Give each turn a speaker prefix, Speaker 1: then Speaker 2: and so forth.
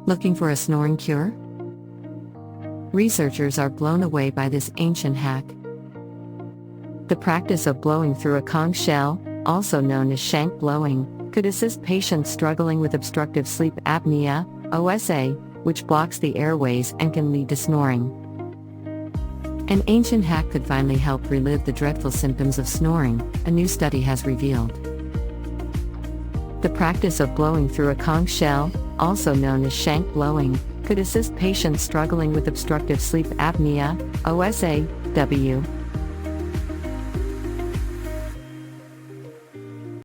Speaker 1: Looking for a snoring cure? Researchers are blown away by this ancient hack. The practice of blowing through a conch shell, also known as shankh blowing, could assist patients struggling with obstructive sleep apnea, OSA, which blocks the airways and can lead to snoring. An ancient hack could finally help relieve the dreadful symptoms of snoring, a new study has revealed. The practice of blowing through a conch shell, also known as shankh blowing, could assist patients struggling with obstructive sleep apnea, OSA,